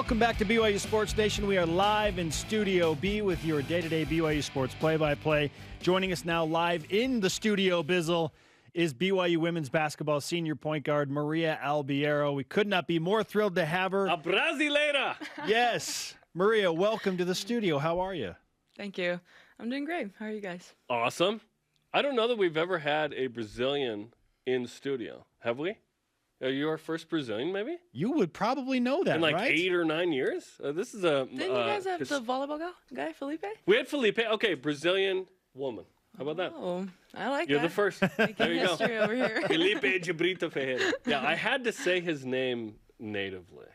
Welcome back to BYU Sports Nation. We are live in Studio B with your day-to-day BYU Sports play-by-play. Joining us now live in the studio, Bizzle, is BYU women's basketball senior point guard Maria Abiero. We could not be more thrilled to have her. A brasileira! Yes. Maria, welcome to the studio. How are you? Thank you. I'm doing great. How are you guys? Awesome. I don't know that we've ever had a Brazilian in studio. Have we? Are you our first Brazilian, maybe? You would probably know that, in like right? 8 or 9 years? This is a... Didn't you guys have the volleyball guy, Felipe? We had Felipe. Okay, Brazilian woman. How about that? Oh, I like You're that. the first. There you go. History over here. Felipe Gibrito Ferreira. Yeah, I had to say his name natively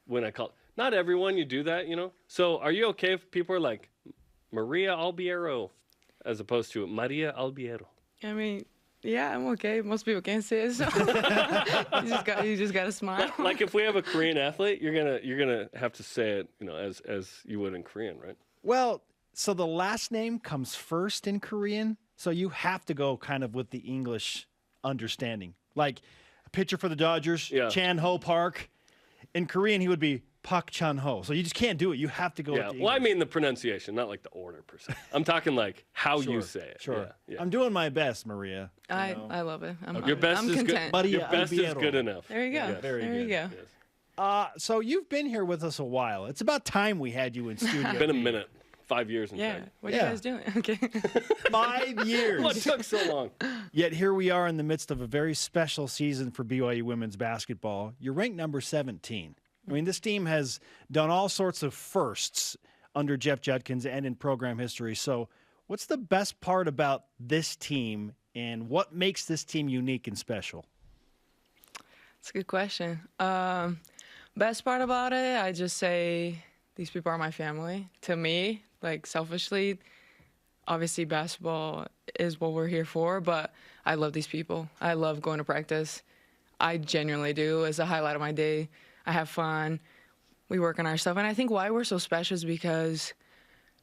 when I called. Not everyone, you do that, you know? So are you okay if people are like, Maria Abiero, as opposed to Maria Abiero? I mean, yeah, I'm okay. Most people can't say it, so you just got to smile. Like if we have a Korean athlete, you're gonna have to say it, you know, as you would in Korean, right? Well, so the last name comes first in Korean, so you have to go kind of with the English understanding. Like a pitcher for the Dodgers, Chan-ho Park. In Korean, he would be Park Chan-ho. So you just can't do it. You have to go with the English. Well, I mean the pronunciation, not like the order per se. I'm talking like how you say it. Sure. Yeah. I'm doing my best, Maria. I love it. Your best I'm is content. good. Your best is Albiero. good enough. There you go. Yeah. Very there good. you go. Yes. So you've been here with us a while. It's about time we had you in studio. Been a minute. 5 years in Yeah. fact. What are you guys doing? Okay. 5 years. What took so long? Yet here we are in the midst of a very special season for BYU women's basketball. You're ranked number 17. I mean, this team has done all sorts of firsts under Jeff Judkins and in program history. So what's the best part about this team, and what makes this team unique and special? That's a good question. Best part about it, I just say these people are my family. To me, like selfishly, obviously basketball is what we're here for, but I love these people. I love going to practice. I genuinely do. It's a highlight of my day. I have fun. We work on our stuff. And I think why we're so special is because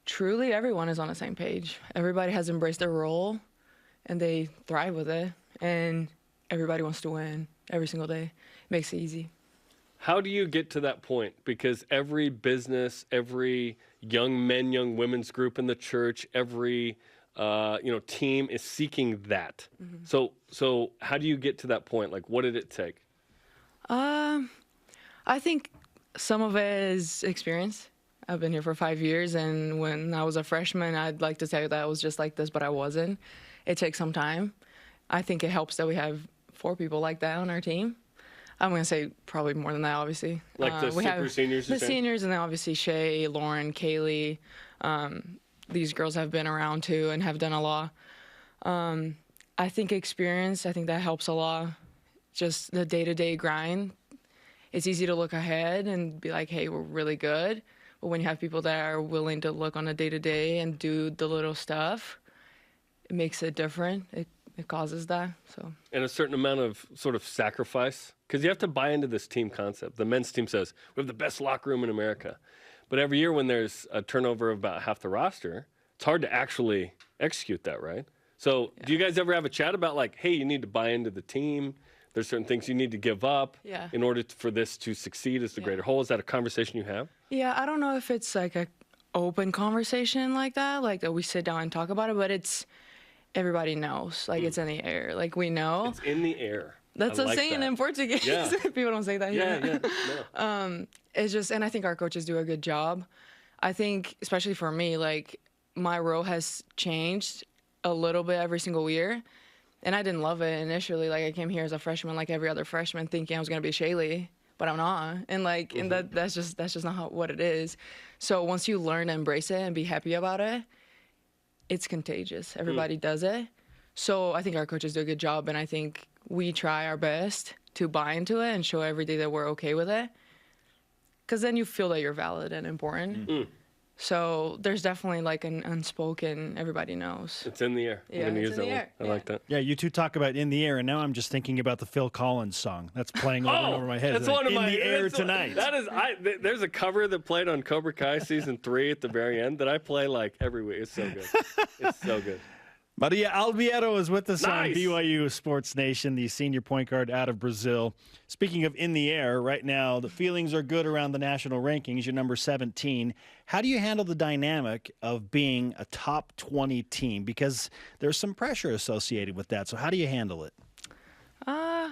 truly everyone is on the same page. Everybody has embraced their role, and they thrive with it. And everybody wants to win every single day. It makes it easy. How do you get to that point? Because every business, every young men, young women's group in the church, every team is seeking that. Mm-hmm. So how do you get to that point? Like, what did it take? I think some of it is experience. I've been here for 5 years, and when I was a freshman, I'd like to say that I was just like this, but I wasn't. It takes some time. I think it helps that we have 4 people like that on our team. I'm going to say probably more than that, obviously. Like the super seniors? The seniors, and then obviously Shay, Lauren, Kaylee. These girls have been around too and have done a lot. I think experience, I think that helps a lot. Just the day-to-day grind. It's easy to look ahead and be like, hey, we're really good. But when you have people that are willing to look on a day-to-day and do the little stuff, it makes it different. It causes that. So. And a certain amount of sort of sacrifice, because you have to buy into this team concept. The men's team says, we have the best locker room in America. But every year when there's a turnover of about half the roster, it's hard to actually execute that, right? So do you guys ever have a chat about like, hey, you need to buy into the team? There's certain things you need to give up in order for this to succeed as the greater whole. Is that a conversation you have? Yeah, I don't know if it's like a open conversation like that we sit down and talk about it, but it's everybody knows. Like it's in the air. Like we know. It's in the air. That's a saying in Portuguese. Yeah. People don't say that here. Yeah. No. It's just, and I think our coaches do a good job. I think, especially for me, like my role has changed a little bit every single year. And I didn't love it initially. Like I came here as a freshman, like every other freshman, thinking I was gonna be Shaylee, but I'm not. And like, and that's just not what it is. So once you learn to embrace it and be happy about it, it's contagious. Everybody does it. So I think our coaches do a good job, and I think we try our best to buy into it and show every day that we're okay with it. Because then you feel that you're valid and important. So there's definitely like an unspoken, everybody knows. It's in the air. Yeah, I'm going to it's use in that the one. air. I like that. Yeah, you two talk about in the air, and now I'm just thinking about the Phil Collins song. That's playing over and over my head. That's one of in my, the air tonight. That is, there's a cover that played on Cobra Kai season 3 at the very end that I play like every week. It's so good. It's so good. Maria Albiero is with us on Nice. BYU Sports Nation, the senior point guard out of Brazil. Speaking of in the air, right now, the feelings are good around the national rankings. You're number 17. How do you handle the dynamic of being a top 20 team? Because there's some pressure associated with that. So how do you handle it? I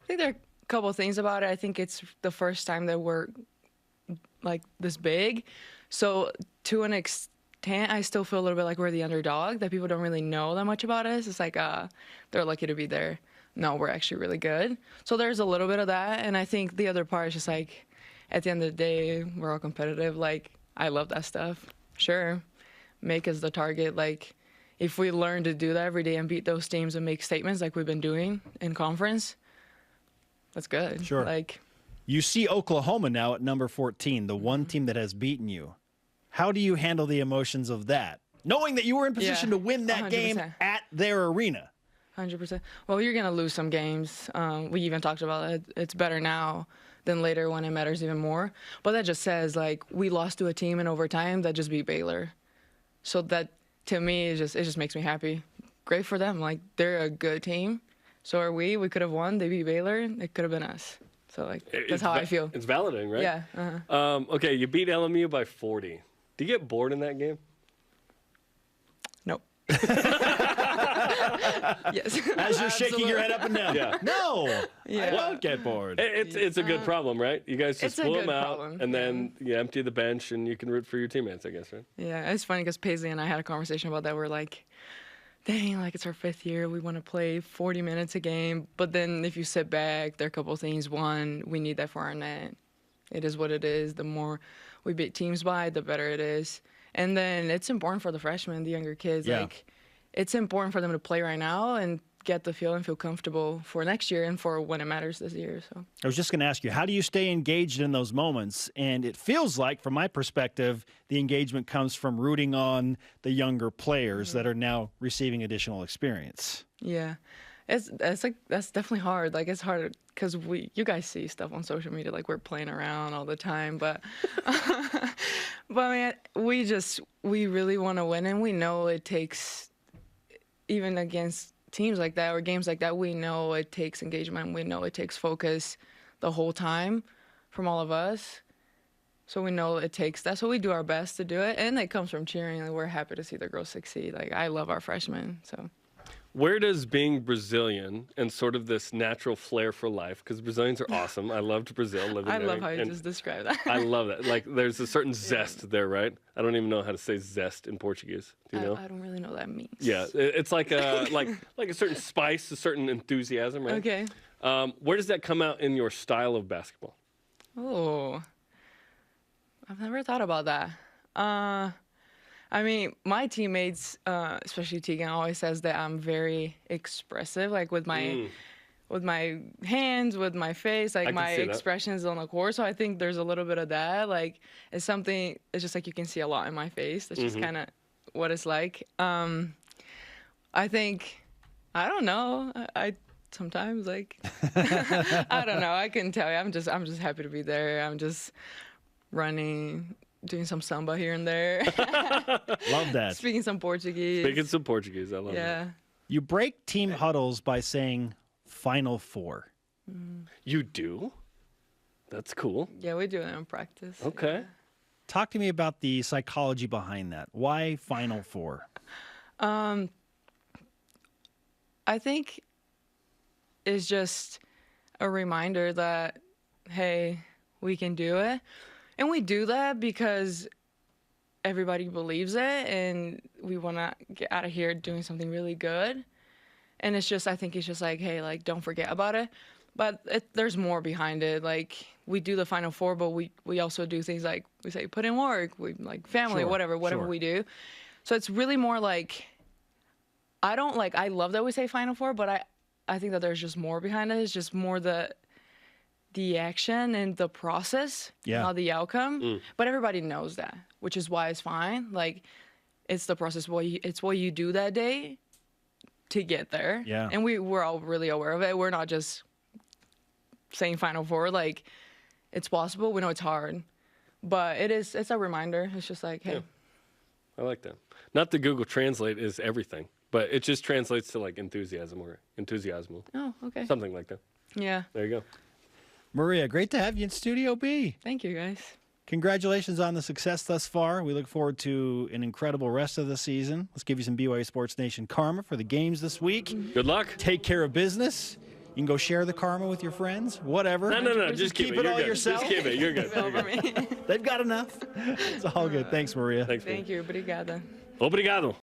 think there are a couple of things about it. I think it's the first time that we're like this big. So to an extent, I still feel a little bit like we're the underdog, that people don't really know that much about us. It's like they're lucky to be there. No, we're actually really good. So there's a little bit of that. And I think the other part is just like, at the end of the day, we're all competitive. Like, I love that stuff. Sure, make us the target. Like, if we learn to do that every day and beat those teams and make statements like we've been doing in conference, that's good. Sure. Like, You see Oklahoma now at number 14, the one team that has beaten you. How do you handle the emotions of that, knowing that you were in position to win that 100%. game at their arena? 100%. Well, you're going to lose some games. We even talked about it. It's better now than later when it matters even more. But that just says, like, we lost to a team in overtime that just beat Baylor. So that, to me, it just makes me happy. Great for them. Like, they're a good team. So are we. We could have won. They beat Baylor. It could have been us. So, like, that's how I feel. It's validating, right? Yeah. Okay, you beat LMU by 40. Do you get bored in that game? Nope. Yes. As you're shaking your head up and down. Yeah. No, Yeah. I won't get bored. It's a good problem, right? You guys just It's a pull good them out, problem, and then you empty the bench, and you can root for your teammates, I guess, right? Yeah, it's funny because Paisley and I had a conversation about that. We're like, dang, like it's our 5th year. We want to play 40 minutes a game. But then if you sit back, there are a couple of things. One, we need that for our net. It is what it is. The more we beat teams by, the better it is. And then it's important for the freshmen, the younger kids. Yeah. Like, it's important for them to play right now and get the feel and feel comfortable for next year and for when it matters this year. So I was just going to ask you, how do you stay engaged in those moments? And it feels like, from my perspective, the engagement comes from rooting on the younger players that are now receiving additional experience. yeah, it's like that's definitely hard. Like it's hard because you guys see stuff on social media like we're playing around all the time, but man, we really want to win, and we know it takes, even against teams like that or games like that, we know it takes engagement. We know it takes focus the whole time from all of us. So we know it takes that. So we do our best to do it. And it comes from cheering. Like, we're happy to see the girls succeed. Like, I love our freshmen. So Where does being Brazilian and sort of this natural flair for life, because Brazilians are awesome. I loved Brazil, living I there. love how you and just described that. I love that. Like, there's a certain zest there, right? I don't even know how to say zest in Portuguese. Do you know? I don't really know what that means. Yeah, it's like a like a certain spice, a certain enthusiasm, right? Okay. Where does that come out in your style of basketball? Oh, I've never thought about that. I mean, my teammates, especially Tegan, always says that I'm very expressive, like with my hands, with my face, like my expressions on the court. So I think there's a little bit of that. Like, it's something. It's just like you can see a lot in my face. That's just kind of what it's like. I think, I don't know. I sometimes like I don't know. I couldn't tell you. I'm just happy to be there. I'm just running, doing some samba here and there. Love that. Speaking some Portuguese. Speaking some Portuguese, I love Yeah. that. You break team huddles by saying Final Four. You do? That's cool. Yeah, we do it in practice. Okay. Talk to me about the psychology behind that. Why Final Four? I think it's just a reminder that, hey, we can do it. And we do that because everybody believes it and we want to get out of here doing something really good. And it's just, I think it's just like, hey, like, don't forget about it. But there's more behind it. Like, we do the Final Four, but we also do things like, we say, put in work, we like family, Sure, whatever sure. we do. So it's really more like, I love that we say Final Four, but I think that there's just more behind it. It's just more the action and the process, not the outcome. But everybody knows that, which is why it's fine. Like, it's the process. It's what you do that day to get there. Yeah. And we're all really aware of it. We're not just saying Final Four. Like, it's possible. We know it's hard. But it's a reminder. It's just like, hey. Yeah. I like that. Not that Google Translate is everything, But it just translates to like enthusiasm or enthusiasmo, Oh, okay. something like that. Yeah. There you go. Maria, great to have you in Studio B. Thank you, guys. Congratulations on the success thus far. We look forward to an incredible rest of the season. Let's give you some BYU Sports Nation karma for the games this week. Good luck. Take care of business. You can go share the karma with your friends, whatever. No. Just keep it all You're good. yourself. Just keep it. You're good. You're Over good. me. They've got enough. It's all good. Thanks, Maria. Thanks, Thank you. Obrigada. Obrigado.